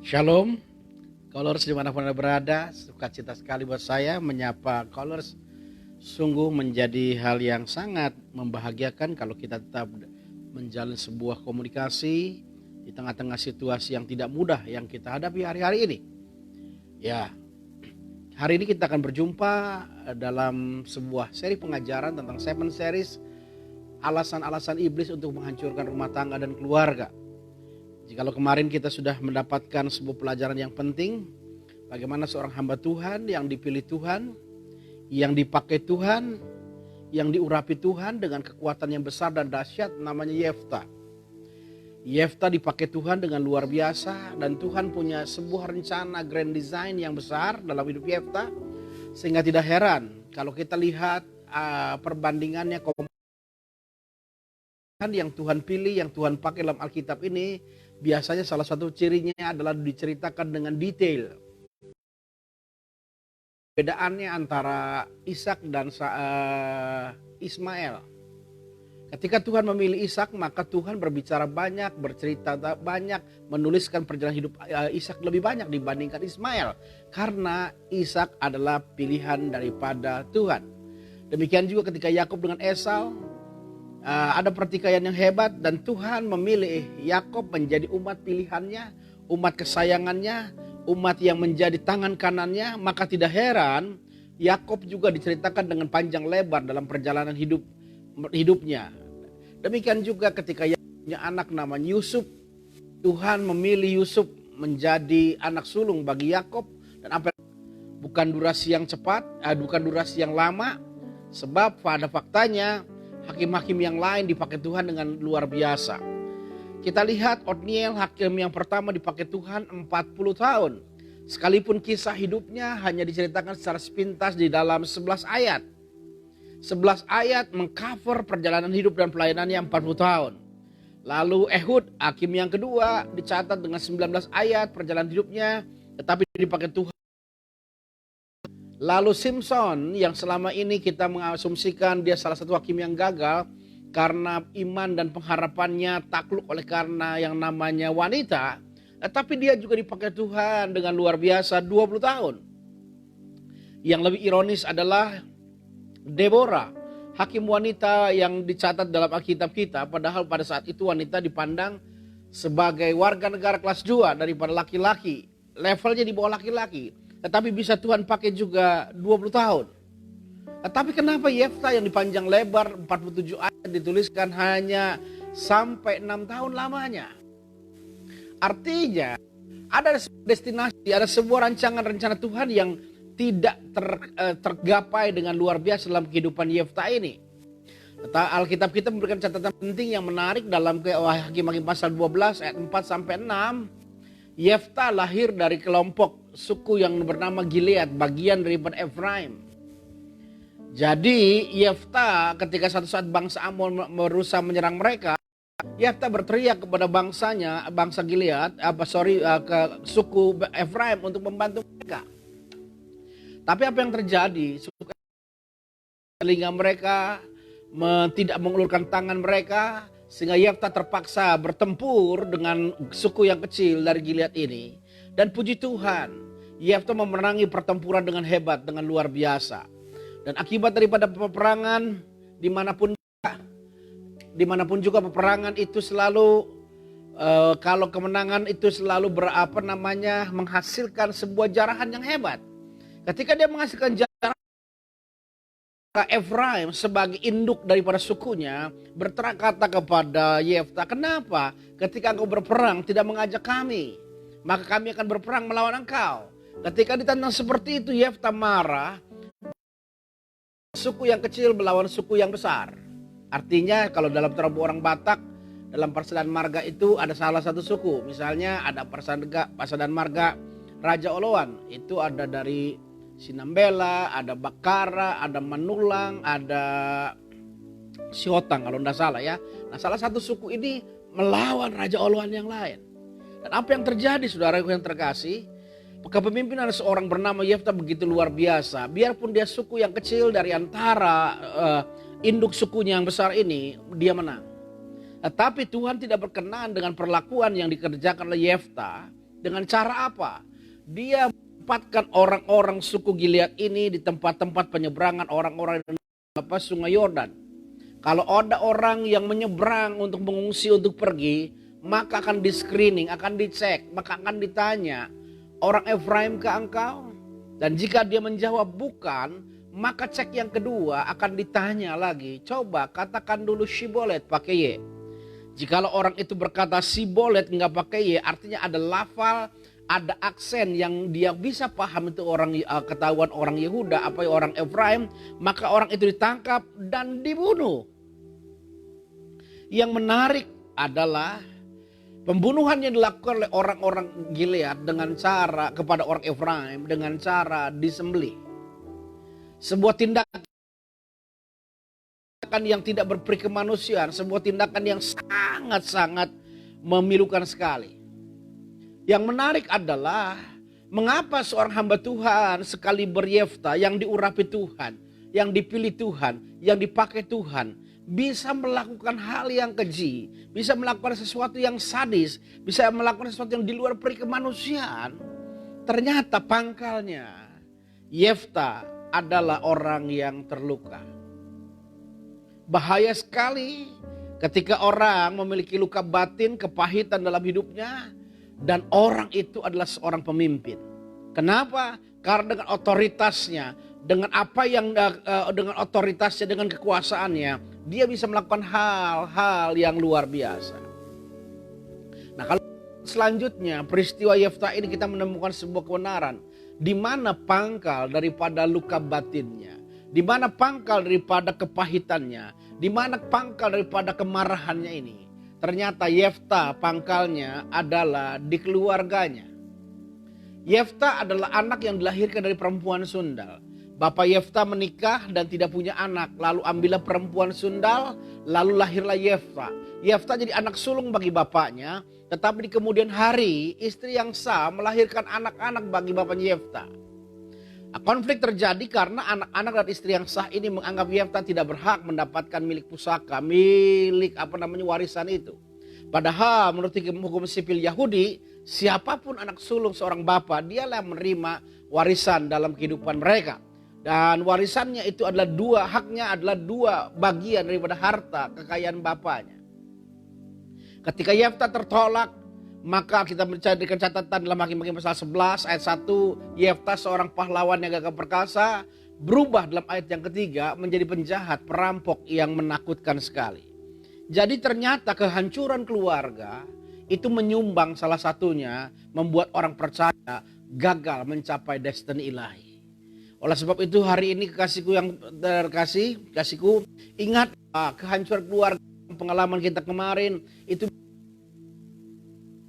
Shalom, Colors dimanapun Anda berada, sukacita sekali buat saya menyapa Colors. Sungguh menjadi hal yang sangat membahagiakan kalau kita tetap menjalin sebuah komunikasi di tengah-tengah situasi yang tidak mudah yang kita hadapi hari-hari ini. Ya, hari ini kita akan berjumpa dalam sebuah seri pengajaran tentang 7 series alasan-alasan iblis untuk menghancurkan rumah tangga dan keluarga. Jikalau kemarin kita sudah mendapatkan sebuah pelajaran yang penting, bagaimana seorang hamba Tuhan yang dipilih Tuhan, yang dipakai Tuhan, yang diurapi Tuhan dengan kekuatan yang besar dan dahsyat, namanya Yefta. Yefta dipakai Tuhan dengan luar biasa, dan Tuhan punya sebuah rencana grand design yang besar dalam hidup Yefta, sehingga tidak heran kalau kita lihat perbandingannya yang Tuhan pilih, yang Tuhan pakai dalam Alkitab ini, biasanya salah satu cirinya adalah diceritakan dengan detail. Bedaannya antara Ishak dan Ismail. Ketika Tuhan memilih Ishak, maka Tuhan berbicara banyak, bercerita banyak, menuliskan perjalanan hidup Ishak lebih banyak dibandingkan Ismail. Karena Ishak adalah pilihan daripada Tuhan. Demikian juga ketika Yakub dengan Esau, ada pertikaian yang hebat dan Tuhan memilih Yakub menjadi umat pilihannya, umat kesayangannya, umat yang menjadi tangan kanannya. Maka tidak heran Yakub juga diceritakan dengan panjang lebar dalam perjalanan hidupnya. Demikian juga ketika Yakub punya anak namanya Yusuf, Tuhan memilih Yusuf menjadi anak sulung bagi Yakub, dan bukan durasi yang cepat, bukan durasi yang lama, sebab pada faktanya hakim-hakim yang lain dipakai Tuhan dengan luar biasa. Kita lihat Otniel, hakim yang pertama, dipakai Tuhan 40 tahun. Sekalipun kisah hidupnya hanya diceritakan secara sepintas di dalam 11 ayat. 11 ayat mengcover perjalanan hidup dan pelayanannya 40 tahun. Lalu Ehud, hakim yang kedua, dicatat dengan 19 ayat perjalanan hidupnya, tetapi dipakai Tuhan. Lalu Simpson yang selama ini kita mengasumsikan dia salah satu hakim yang gagal karena iman dan pengharapannya takluk oleh karena yang namanya wanita. Tapi dia juga dipakai Tuhan dengan luar biasa 20 tahun. Yang lebih ironis adalah Deborah, hakim wanita yang dicatat dalam Alkitab kita. Padahal pada saat itu wanita dipandang sebagai warga negara kelas 2 daripada laki-laki. Levelnya di bawah laki-laki. Tetapi bisa Tuhan pakai juga 20 tahun. Tetapi kenapa Yefta yang dipanjang lebar 47 ayat dituliskan hanya sampai 6 tahun lamanya? Artinya ada destinasi, ada sebuah rancangan-rencana Tuhan yang tidak tergapai dengan luar biasa dalam kehidupan Yefta ini. Alkitab kita memberikan catatan penting yang menarik dalam Hakim-Hakim pasal 12 ayat 4 sampai 6. Yefta lahir dari kelompok suku yang bernama Gilead, bagian daripada Efraim. Jadi Yefta ketika satu saat bangsa Amon berusaha menyerang mereka, Yefta berteriak kepada bangsanya, bangsa Gilead, ke suku Efraim untuk membantu mereka. Tapi apa yang terjadi? Suku telinga mereka tidak mengulurkan tangan mereka, sehingga Yefta terpaksa bertempur dengan suku yang kecil dari Gilead ini. Dan puji Tuhan, Yefta memenangi pertempuran dengan hebat, dengan luar biasa. Dan akibat daripada peperangan, dimanapun juga peperangan itu selalu, kalau kemenangan itu selalu menghasilkan sebuah jarahan yang hebat. Ketika dia menghasilkan jarahan, Efraim sebagai induk daripada sukunya berkata kepada Yefta, kenapa ketika engkau berperang tidak mengajak kami? Maka kami akan berperang melawan engkau. Ketika ditantang seperti itu, Yefta marah. Suku yang kecil melawan suku yang besar. Artinya kalau dalam terbu orang Batak, dalam Pasadan Marga itu ada salah satu suku. Misalnya ada Pasadan Marga Raja Oloan. Itu ada dari Sinambela, ada Bakara, ada Manulang, ada Siotang kalau tidak salah ya. Nah, salah satu suku ini melawan Raja Oloan yang lain. Dan apa yang terjadi, saudaraku yang terkasih? Kepemimpinan seorang bernama Yefta begitu luar biasa. Biarpun dia suku yang kecil dari antara induk sukunya yang besar ini, dia menang. Tetapi Tuhan tidak berkenan dengan perlakuan yang dikerjakan oleh Yefta. Dengan cara apa? Dia menempatkan orang-orang suku Gilead ini di tempat-tempat penyeberangan orang-orang Sungai Yordan. Kalau ada orang yang menyeberang untuk mengungsi untuk pergi, maka akan di-screening, akan dicek, maka akan ditanya, orang Efraim ke engkau? Dan jika dia menjawab bukan, maka cek yang kedua akan ditanya lagi, coba katakan dulu Shibolet pakai Y. Jikalau orang itu berkata Shibolet nggak pakai Y, artinya ada lafal, ada aksen yang dia bisa paham itu orang ketahuan orang Yehuda, apa orang Efraim, maka orang itu ditangkap dan dibunuh. Yang menarik adalah pembunuhan yang dilakukan oleh orang-orang Gilead dengan cara kepada orang Efraim dengan cara disembelih. Sebuah tindakan yang tidak berperi kemanusiaan, sebuah tindakan yang sangat-sangat memilukan sekali. Yang menarik adalah mengapa seorang hamba Tuhan sekaliber Yefta yang diurapi Tuhan, yang dipilih Tuhan, yang dipakai Tuhan, bisa melakukan hal yang keji, bisa melakukan sesuatu yang sadis, bisa melakukan sesuatu yang di luar peri kemanusiaan. Ternyata pangkalnya Yefta adalah orang yang terluka. Bahaya sekali ketika orang memiliki luka batin, kepahitan dalam hidupnya, dan orang itu adalah seorang pemimpin. Kenapa? Karena dengan otoritasnya, dengan apa yang dengan otoritasnya, dengan kekuasaannya, dia bisa melakukan hal-hal yang luar biasa. Nah, kalau selanjutnya peristiwa Yefta ini kita menemukan sebuah kebenaran, di mana pangkal daripada luka batinnya, di mana pangkal daripada kepahitannya, di mana pangkal daripada kemarahannya ini. Ternyata Yefta pangkalnya adalah di keluarganya. Yefta adalah anak yang dilahirkan dari perempuan sundal. Bapak Yefta menikah dan tidak punya anak. Lalu ambillah perempuan sundal, lalu lahirlah Yefta. Yefta jadi anak sulung bagi bapaknya. Tetapi di kemudian hari istri yang sah melahirkan anak-anak bagi bapaknya Yefta. Konflik terjadi karena anak-anak dan istri yang sah ini menganggap Yefta tidak berhak mendapatkan milik pusaka, milik warisan itu. Padahal menurut hukum sipil Yahudi, siapapun anak sulung seorang bapak, dialah menerima warisan dalam kehidupan mereka. Dan warisannya itu adalah haknya adalah dua bagian daripada harta kekayaan bapaknya. Ketika Yefta tertolak, maka kita mencarikan catatan dalam Hakim-Hakim pasal 11 ayat 1, Yefta seorang pahlawan yang gagah perkasa berubah dalam ayat yang ketiga menjadi penjahat, perampok yang menakutkan sekali. Jadi ternyata kehancuran keluarga itu menyumbang salah satunya membuat orang percaya gagal mencapai destiny ilahi. Oleh sebab itu hari ini kekasihku yang terkasih, kasihku, ingat kehancuran keluarga, pengalaman kita kemarin itu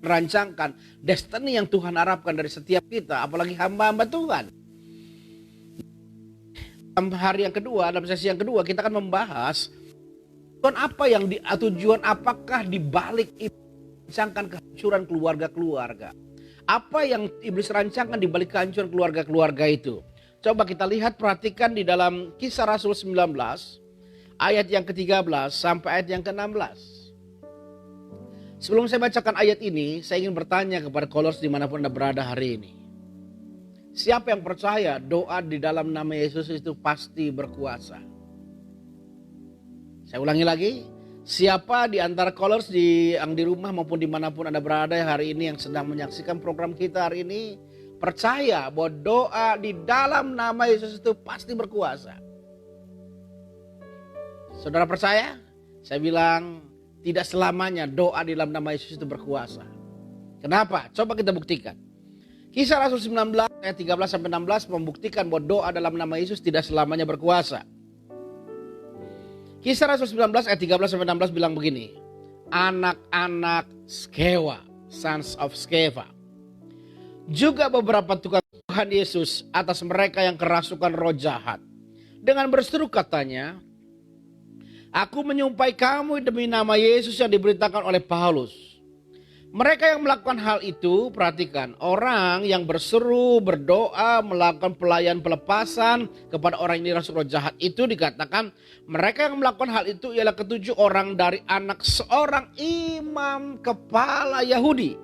merancangkan destiny yang Tuhan harapkan dari setiap kita, apalagi hamba-hamba Tuhan. Dalam hari yang kedua, dalam sesi yang kedua kita akan membahas tujuan apakah dibalik rancangkan kehancuran keluarga-keluarga. Apa yang iblis rancangkan dibalik kehancuran keluarga-keluarga itu? Coba kita lihat, perhatikan di dalam Kisah Rasul 19 ayat yang ke-13 sampai ayat yang ke-16. Sebelum saya bacakan ayat ini, saya ingin bertanya kepada Kolors dimanapun Anda berada hari ini. Siapa yang percaya doa di dalam nama Yesus itu pasti berkuasa? Saya ulangi lagi. Siapa di antara Kolors yang di rumah maupun dimanapun Anda berada hari ini yang sedang menyaksikan program kita hari ini, percaya bahwa doa di dalam nama Yesus itu pasti berkuasa? Saudara percaya? Saya bilang tidak selamanya doa di dalam nama Yesus itu berkuasa. Kenapa? Coba kita buktikan. Kisah Rasul 19 ayat 13-16 membuktikan bahwa doa dalam nama Yesus tidak selamanya berkuasa. Kisah Rasul 19 ayat 13-16 bilang begini. Anak-anak Skewa, sons of Skeva. Juga beberapa tukang Tuhan Yesus atas mereka yang kerasukan roh jahat. Dengan berseru katanya, aku menyumpai kamu demi nama Yesus yang diberitakan oleh Paulus. Mereka yang melakukan hal itu, perhatikan, orang yang berseru, berdoa, melakukan pelayan pelepasan kepada orang yang dirasuki roh jahat itu dikatakan, mereka yang melakukan hal itu ialah ketujuh orang dari anak seorang imam kepala Yahudi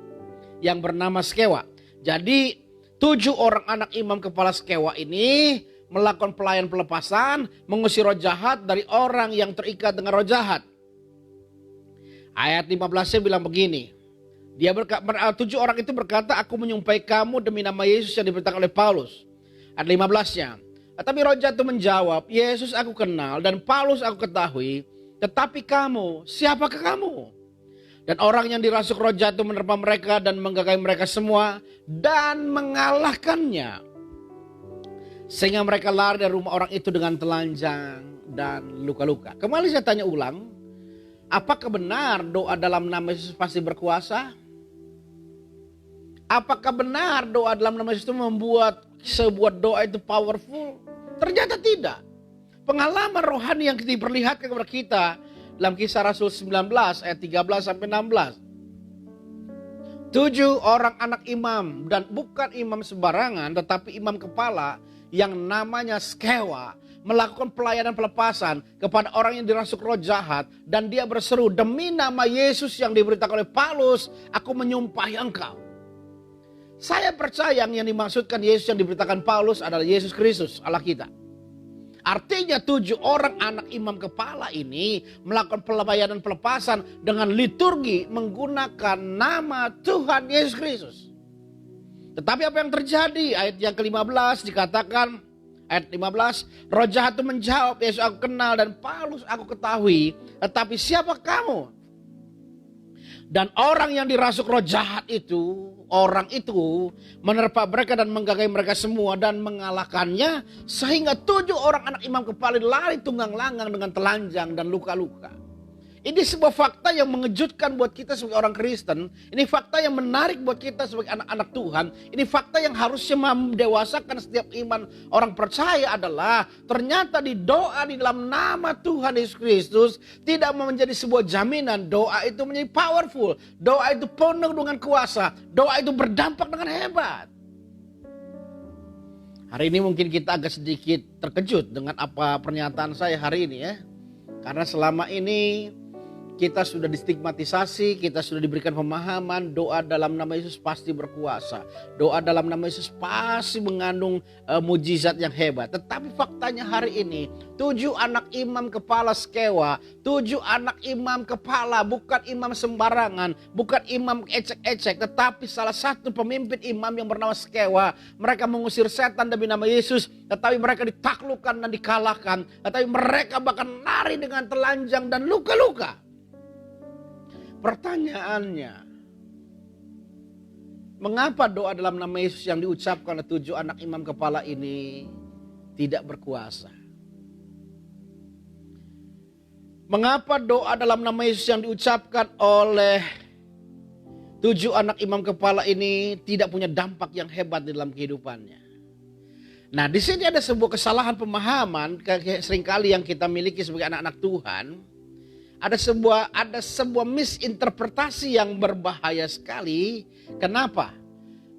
yang bernama Skewa. Jadi 7 orang anak imam kepala Skewa ini melakukan pelayan pelepasan, mengusir roh jahat dari orang yang terikat dengan roh jahat. Ayat 15-nya bilang begini. 7 orang itu berkata, aku menyumpahi kamu demi nama Yesus yang diberitakan oleh Paulus. Ayat 15-nya. Tetapi roh jahat itu menjawab, Yesus aku kenal dan Paulus aku ketahui. Tetapi kamu, siapakah kamu? Dan orang yang dirasuk roh jahat itu menerpa mereka dan menggagai mereka semua dan mengalahkannya. Sehingga mereka lari dari rumah orang itu dengan telanjang dan luka-luka. Kembali saya tanya ulang. Apakah benar doa dalam nama Yesus pasti berkuasa? Apakah benar doa dalam nama Yesus itu membuat sebuah doa itu powerful? Ternyata tidak. Pengalaman rohani yang diperlihatkan kepada kita dalam Kisah Rasul 19 ayat 13 sampai 16. 7 orang anak imam, dan bukan imam sembarangan tetapi imam kepala yang namanya Skewa, melakukan pelayanan pelepasan kepada orang yang dirasuk roh jahat, dan dia berseru, demi nama Yesus yang diberitakan oleh Paulus, aku menyumpahi engkau. Saya percaya yang dimaksudkan Yesus yang diberitakan Paulus adalah Yesus Kristus, Allah kita. Artinya 7 orang anak imam kepala ini melakukan pelayanan pelepasan dengan liturgi menggunakan nama Tuhan Yesus Kristus. Tetapi apa yang terjadi? Ayat yang ke-15 dikatakan, ayat 15, roh jahat itu menjawab, Yesus aku kenal dan Paulus aku ketahui, tetapi siapa kamu? Dan orang yang dirasuk roh jahat itu, orang itu menerpa mereka dan menggagai mereka semua dan mengalahkannya. Sehingga 7 orang anak imam kepala lari tunggang langgang dengan telanjang dan luka-luka. Ini sebuah fakta yang mengejutkan buat kita sebagai orang Kristen. Ini fakta yang menarik buat kita sebagai anak-anak Tuhan. Ini fakta yang harusnya mendewasakan setiap iman orang percaya adalah ternyata di doa di dalam nama Tuhan Yesus Kristus tidak menjadi sebuah jaminan. Doa itu menjadi powerful. Doa itu penuh dengan kuasa. Doa itu berdampak dengan hebat. Hari ini mungkin kita agak sedikit terkejut dengan apa pernyataan saya hari ini ya. Karena selama ini kita sudah distigmatisasi, kita sudah diberikan pemahaman doa dalam nama Yesus pasti berkuasa. Doa dalam nama Yesus pasti mengandung mujizat yang hebat. Tetapi faktanya hari ini 7 anak imam kepala Skewa, 7 anak imam kepala, bukan imam sembarangan, bukan imam ecek-ecek, tetapi salah satu pemimpin imam yang bernama Skewa. Mereka mengusir setan demi nama Yesus, tetapi mereka ditaklukkan dan dikalahkan. Tetapi mereka bahkan lari dengan telanjang dan luka-luka. Pertanyaannya, mengapa doa dalam nama Yesus yang diucapkan oleh 7 anak imam kepala ini tidak berkuasa? Mengapa doa dalam nama Yesus yang diucapkan oleh 7 anak imam kepala ini tidak punya dampak yang hebat di dalam kehidupannya? Nah, di sini ada sebuah kesalahan pemahaman seringkali yang kita miliki sebagai anak-anak Tuhan. Ada sebuah misinterpretasi yang berbahaya sekali. Kenapa?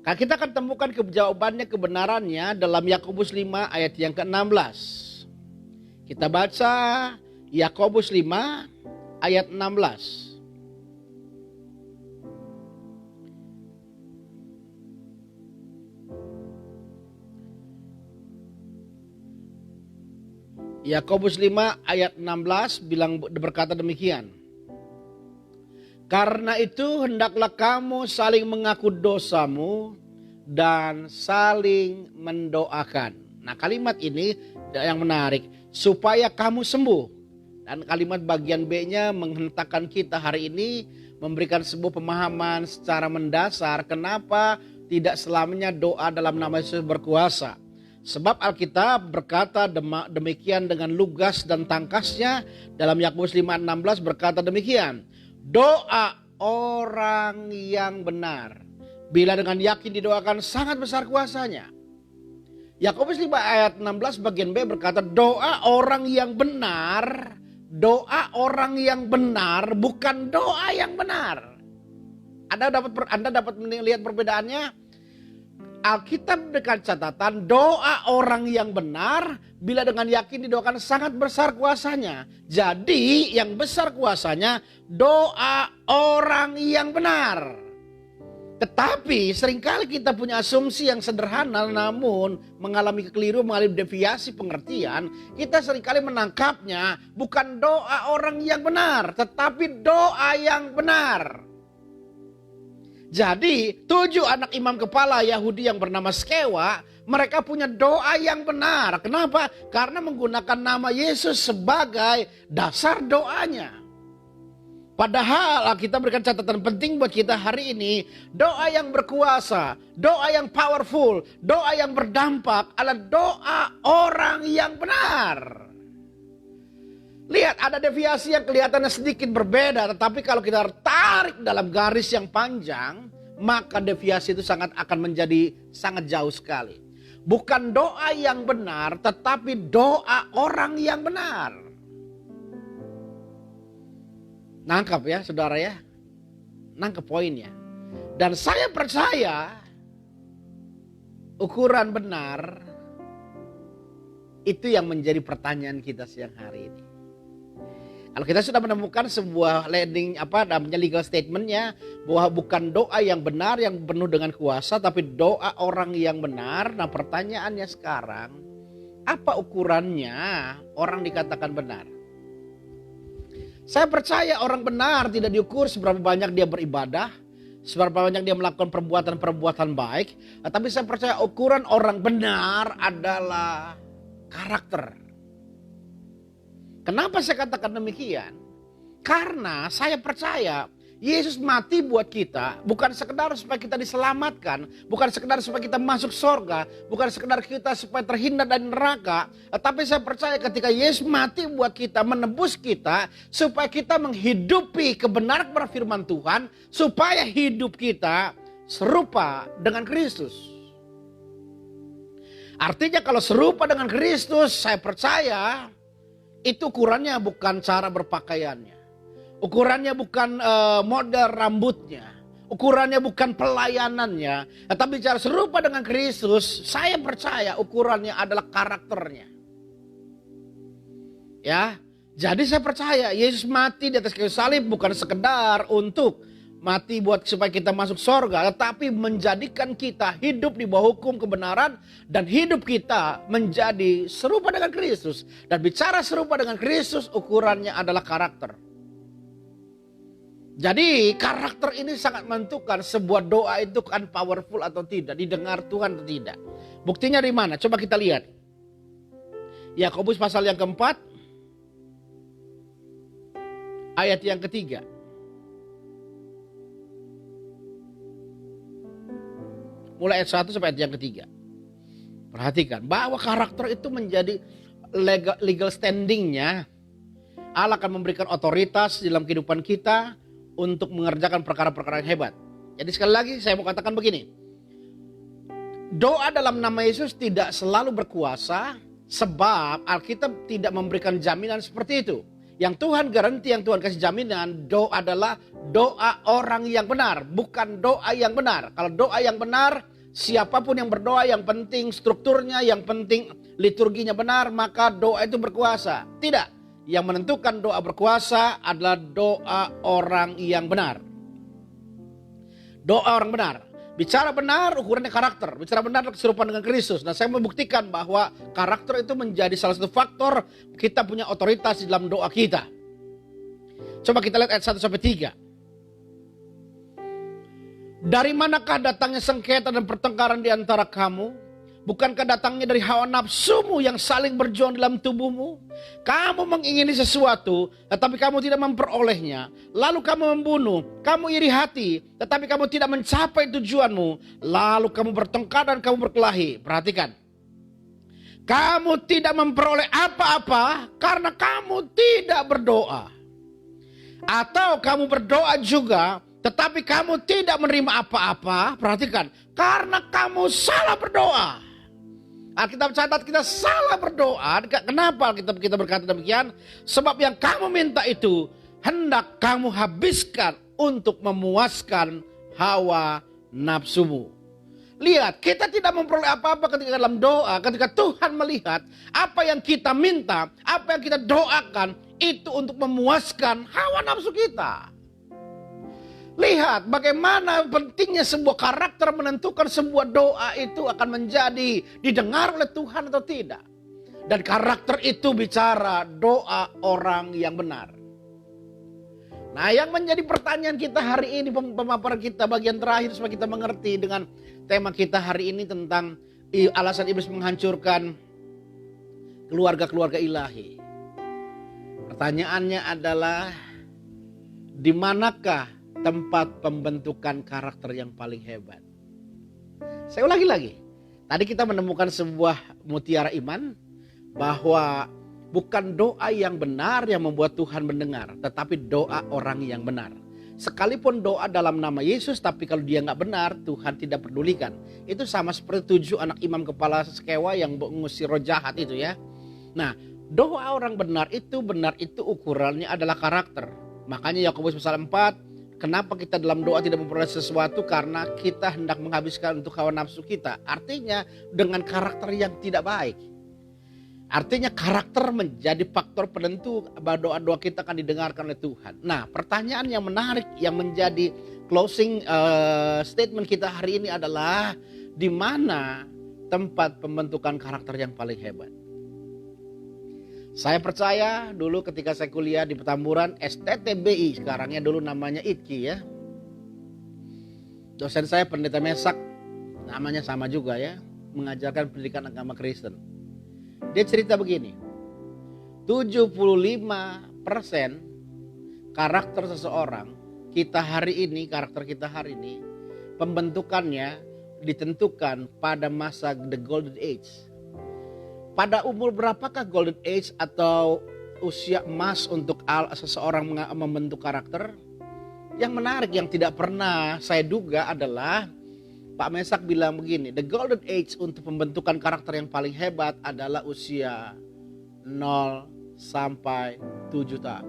Karena kita akan temukan jawabannya, kebenarannya dalam Yakobus 5 ayat yang ke-16. Kita baca Yakobus 5 ayat 16. Yakobus 5 ayat 16 berkata demikian. Karena itu hendaklah kamu saling mengaku dosamu dan saling mendoakan. Nah, kalimat ini yang menarik, supaya kamu sembuh. Dan kalimat bagian B-nya menghentakkan kita hari ini memberikan sebuah pemahaman secara mendasar kenapa tidak selamanya doa dalam nama Yesus berkuasa. Sebab Alkitab berkata demikian dengan lugas dan tangkasnya. Dalam Yakobus 5:16 berkata demikian. Doa orang yang benar, bila dengan yakin didoakan, sangat besar kuasanya. Yakobus 5 ayat 16 bagian B berkata doa orang yang benar. Doa orang yang benar bukan doa yang benar. Anda dapat melihat perbedaannya? Alkitab dengan catatan doa orang yang benar bila dengan yakin didoakan sangat besar kuasanya. Jadi yang besar kuasanya doa orang yang benar. Tetapi seringkali kita punya asumsi yang sederhana namun mengalami kekeliruan, mengalami deviasi pengertian. Kita seringkali menangkapnya bukan doa orang yang benar, tetapi doa yang benar. Jadi 7 anak imam kepala Yahudi yang bernama Skewa, mereka punya doa yang benar. Kenapa? Karena menggunakan nama Yesus sebagai dasar doanya. Padahal kita berikan catatan penting buat kita hari ini. Doa yang berkuasa, doa yang powerful, doa yang berdampak adalah doa orang yang benar. Lihat, ada deviasi yang kelihatannya sedikit berbeda. Tetapi kalau kita tarik dalam garis yang panjang, maka deviasi itu akan menjadi sangat jauh sekali. Bukan doa yang benar, tetapi doa orang yang benar. Nangkap ya saudara ya. Nangkep poinnya. Dan saya percaya ukuran benar itu yang menjadi pertanyaan kita siang hari ini. Kalau kita sudah menemukan sebuah namanya legal statementnya bahwa bukan doa yang benar yang penuh dengan kuasa, tapi doa orang yang benar. Nah pertanyaannya sekarang, apa ukurannya orang dikatakan benar? Saya percaya orang benar tidak diukur seberapa banyak dia beribadah, seberapa banyak dia melakukan perbuatan-perbuatan baik. Tapi saya percaya ukuran orang benar adalah karakter. Kenapa saya katakan demikian? Karena saya percaya Yesus mati buat kita bukan sekedar supaya kita diselamatkan, bukan sekedar supaya kita masuk surga, bukan sekedar kita supaya terhindar dari neraka. Tapi saya percaya ketika Yesus mati buat kita, menebus kita, supaya kita menghidupi kebenaran firman Tuhan, supaya hidup kita serupa dengan Kristus. Artinya kalau serupa dengan Kristus, saya percaya itu ukurannya bukan cara berpakaiannya. Ukurannya bukan model rambutnya. Ukurannya bukan pelayanannya. Tapi cara serupa dengan Kristus, saya percaya ukurannya adalah karakternya. Ya, jadi saya percaya Yesus mati di atas kayu salib bukan sekedar untuk mati buat supaya kita masuk surga, tetapi menjadikan kita hidup di bawah hukum kebenaran dan hidup kita menjadi serupa dengan Kristus. Dan bicara serupa dengan Kristus, ukurannya adalah karakter. Jadi karakter ini sangat menentukan sebuah doa itu kan powerful atau tidak, didengar Tuhan atau tidak. Buktinya di mana? Coba kita lihat. Yakobus pasal yang keempat, ayat yang ketiga. Mulai ayat 1 sampai ayat yang ketiga. Perhatikan bahwa karakter itu menjadi legal standingnya. Allah akan memberikan otoritas dalam kehidupan kita untuk mengerjakan perkara-perkara yang hebat. Jadi sekali lagi saya mau katakan begini. Doa dalam nama Yesus tidak selalu berkuasa sebab Alkitab tidak memberikan jaminan seperti itu. Yang Tuhan garanti, yang Tuhan kasih jaminan, doa adalah doa orang yang benar, bukan doa yang benar. Kalau doa yang benar, siapapun yang berdoa, yang penting strukturnya, yang penting liturginya benar, maka doa itu berkuasa. Tidak. Yang menentukan doa berkuasa adalah doa orang yang benar. Doa orang benar. Bicara benar ukurannya karakter. Bicara benar keserupan dengan Kristus. Nah saya membuktikan bahwa karakter itu menjadi salah satu faktor kita punya otoritas di dalam doa kita. Coba kita lihat ayat 1 sampai 3. Dari manakah datangnya sengketa dan pertengkaran di antara kamu? Bukankah datangnya dari hawa nafsumu yang saling berjuang dalam tubuhmu? Kamu mengingini sesuatu, tetapi kamu tidak memperolehnya. Lalu kamu membunuh, kamu iri hati, tetapi kamu tidak mencapai tujuanmu. Lalu kamu bertengkar dan kamu berkelahi. Perhatikan. Kamu tidak memperoleh apa-apa karena kamu tidak berdoa. Atau kamu berdoa juga, tetapi kamu tidak menerima apa-apa. Perhatikan. Karena kamu salah berdoa. Alkitab catat kita salah berdoa. Kenapa kita berkata demikian? Sebab yang kamu minta itu hendak kamu habiskan untuk memuaskan hawa nafsumu. Lihat, kita tidak memperoleh apa-apa ketika dalam doa. Ketika Tuhan melihat apa yang kita minta, apa yang kita doakan, itu untuk memuaskan hawa nafsu kita. Lihat bagaimana pentingnya sebuah karakter menentukan sebuah doa itu akan menjadi didengar oleh Tuhan atau tidak. Dan karakter itu bicara doa orang yang benar. Nah, yang menjadi pertanyaan kita hari ini, pemaparan kita bagian terakhir supaya kita mengerti dengan tema kita hari ini tentang alasan iblis menghancurkan keluarga-keluarga ilahi. Pertanyaannya adalah, di manakah tempat pembentukan karakter yang paling hebat? Saya ulangi lagi. Tadi kita menemukan sebuah mutiara iman bahwa bukan doa yang benar yang membuat Tuhan mendengar, tetapi doa orang yang benar. Sekalipun doa dalam nama Yesus, tapi kalau dia nggak benar, Tuhan tidak pedulikan. Itu sama seperti 7 anak imam kepala sekewa yang mengusir roh jahat itu ya. Nah, doa orang benar itu ukurannya adalah karakter. Makanya Yakobus pasal 4, kenapa kita dalam doa tidak memperoleh sesuatu? Karena kita hendak menghabiskan untuk hawa nafsu kita. Artinya dengan karakter yang tidak baik. Artinya karakter menjadi faktor penentu bahwa doa-doa kita akan didengarkan oleh Tuhan. Nah, pertanyaan yang menarik yang menjadi closing statement kita hari ini adalah, di mana tempat pembentukan karakter yang paling hebat? Saya percaya dulu ketika saya kuliah di Petamburan, STTBI, sekarangnya dulu namanya ITKI ya. Dosen saya Pendeta Mesak, namanya sama juga ya, mengajarkan pendidikan agama Kristen. Dia cerita begini, 75% karakter seseorang, karakter kita hari ini, pembentukannya ditentukan pada masa the golden age. Pada umur berapakah golden age atau usia emas untuk seseorang membentuk karakter? Yang menarik yang tidak pernah saya duga adalah Pak Mesak bilang begini, the golden age untuk pembentukan karakter yang paling hebat adalah usia 0 sampai 7 tahun.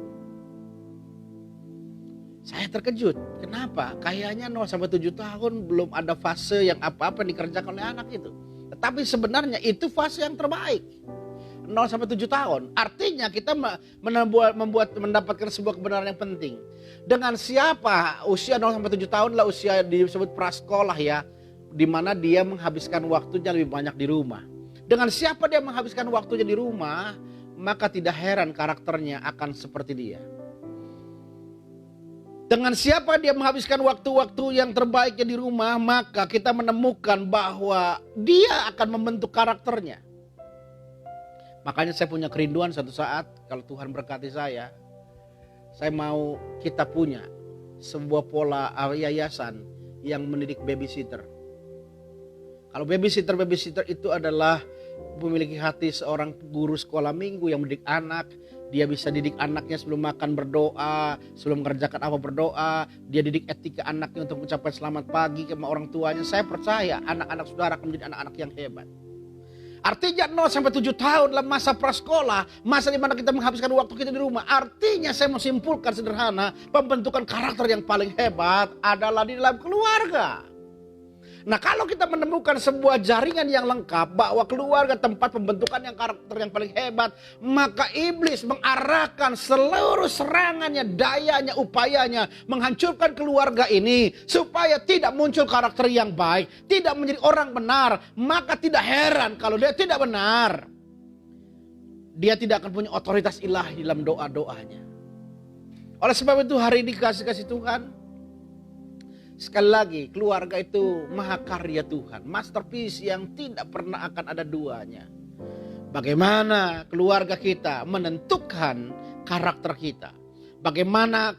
Saya terkejut, kenapa? Kayaknya 0 sampai 7 tahun belum ada fase yang apa-apa dikerjakan oleh anak itu. Tetapi sebenarnya itu fase yang terbaik. 0 sampai 7 tahun. Artinya kita mendapatkan sebuah kebenaran yang penting. Dengan siapa? Usia 0 sampai 7 tahun adalah usia disebut prasekolah ya, di mana dia menghabiskan waktunya lebih banyak di rumah. Dengan siapa dia menghabiskan waktunya di rumah, maka tidak heran karakternya akan seperti dia. Dengan siapa dia menghabiskan waktu-waktu yang terbaiknya di rumah, maka kita menemukan bahwa dia akan membentuk karakternya. Makanya saya punya kerinduan suatu saat, kalau Tuhan berkati saya mau kita punya sebuah pola yayasan yang mendidik babysitter. Kalau babysitter itu adalah memiliki hati seorang guru sekolah minggu yang mendidik anak. Dia bisa didik anaknya sebelum makan berdoa, sebelum mengerjakan apa berdoa. Dia didik etika anaknya untuk mencapai selamat pagi sama orang tuanya. Saya percaya anak-anak saudara akan menjadi anak-anak yang hebat. Artinya 0 sampai 7 tahun dalam masa prasekolah, masa di mana kita menghabiskan waktu kita di rumah. Artinya saya mau simpulkan sederhana, pembentukan karakter yang paling hebat adalah di dalam keluarga. Nah, kalau kita menemukan sebuah jaringan yang lengkap bahwa keluarga tempat pembentukan yang karakter yang paling hebat, maka iblis mengarahkan seluruh serangannya, dayanya, upayanya menghancurkan keluarga ini supaya tidak muncul karakter yang baik, tidak menjadi orang benar. Maka tidak heran kalau dia tidak benar, dia tidak akan punya otoritas ilahi dalam doa-doanya. Oleh sebab itu hari ini kasih Tuhan, sekali lagi, keluarga itu mahakarya Tuhan, masterpiece yang tidak pernah akan ada duanya. Bagaimana keluarga kita menentukan karakter kita? Bagaimana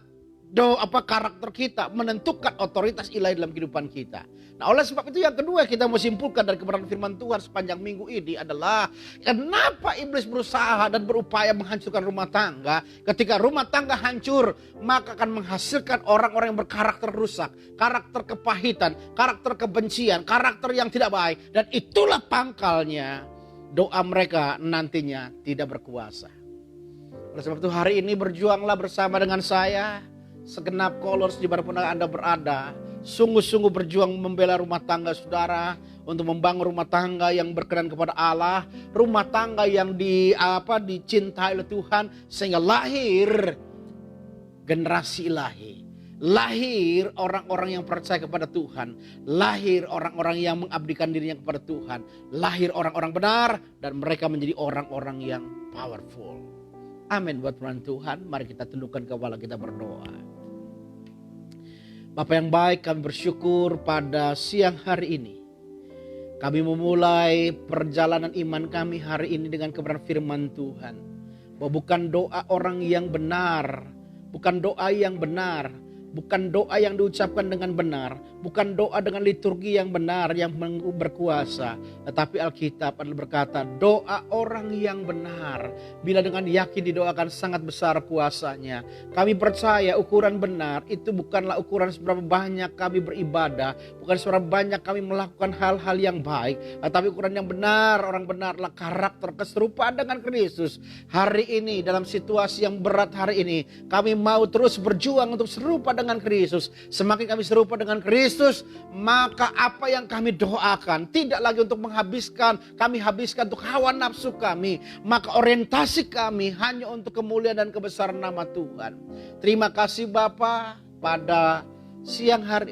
karakter kita menentukan otoritas ilahi dalam kehidupan kita? Nah, oleh sebab itu yang kedua kita mau simpulkan dari kebenaran firman Tuhan sepanjang minggu ini adalah kenapa iblis berusaha dan berupaya menghancurkan rumah tangga. Ketika rumah tangga hancur, maka akan menghasilkan orang-orang yang berkarakter rusak, karakter kepahitan, karakter kebencian, karakter yang tidak baik. Dan itulah pangkalnya doa mereka nantinya tidak berkuasa. Oleh sebab itu hari ini berjuanglah bersama dengan saya, segenap Colors di mana pun Anda berada. Sungguh-sungguh berjuang membela rumah tangga saudara, untuk membangun rumah tangga yang berkenan kepada Allah, rumah tangga yang dicintai oleh Tuhan, sehingga lahir generasi ilahi, lahir orang-orang yang percaya kepada Tuhan, lahir orang-orang yang mengabdikan dirinya kepada Tuhan, lahir orang-orang benar, dan mereka menjadi orang-orang yang powerful. Amin buat firman Tuhan. Mari kita tundukkan kepala kita berdoa. Bapa yang baik, kami bersyukur pada siang hari ini. Kami memulai perjalanan iman kami hari ini dengan kebenaran firman Tuhan. Bahwa bukan doa orang yang benar, bukan doa yang benar, bukan doa yang diucapkan dengan benar, bukan doa dengan liturgi yang benar, yang berkuasa. Tetapi Alkitab adalah berkata, doa orang yang benar, bila dengan yakin didoakan sangat besar kuasanya. Kami percaya ukuran benar itu bukanlah ukuran seberapa banyak kami beribadah, bukan seberapa banyak kami melakukan hal-hal yang baik. Tetapi ukuran yang benar, orang benarlah karakter keserupaan dengan Kristus. Hari ini dalam situasi yang berat hari ini, kami mau terus berjuang untuk serupa dengan Kristus. Semakin kami serupa dengan Kristus, maka apa yang kami doakan tidak lagi untuk menghabiskan, kami habiskan untuk hawa nafsu kami. Maka orientasi kami hanya untuk kemuliaan dan kebesaran nama Tuhan. Terima kasih Bapa pada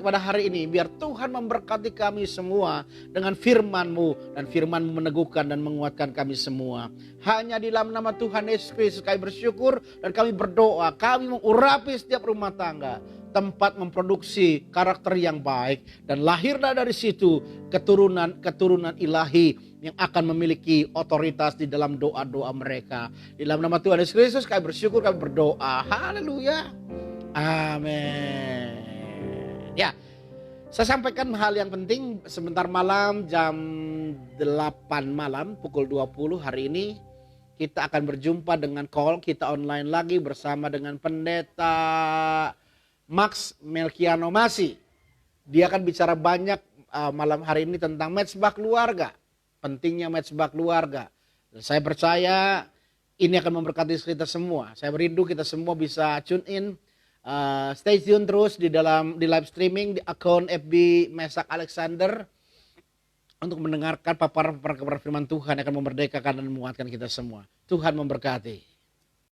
pada hari ini, biar Tuhan memberkati kami semua dengan firman-Mu, dan firman-Mu meneguhkan dan menguatkan kami semua. Hanya di dalam nama Tuhan Yesus Kristus kami bersyukur dan kami berdoa. Kami mengurapi setiap rumah tangga, tempat memproduksi karakter yang baik, dan lahirlah dari situ keturunan ilahi yang akan memiliki otoritas di dalam doa-doa mereka. Di dalam nama Tuhan Yesus Kristus kami bersyukur, kami berdoa. Haleluya. Amin. Ya, saya sampaikan hal yang penting sebentar malam jam 8 malam pukul 20 hari ini kita akan berjumpa dengan call kita online lagi bersama dengan Pendeta Max Melkiano Masi. Dia akan bicara banyak malam hari ini tentang mezbah keluarga, pentingnya mezbah keluarga. Dan saya percaya ini akan memberkati kita semua. Saya merindu kita semua bisa tune in. Stay tune terus di live streaming di akun FB Mesak Alexander untuk mendengarkan paparan firman Tuhan yang akan memerdekakan dan menguatkan kita semua. Tuhan memberkati.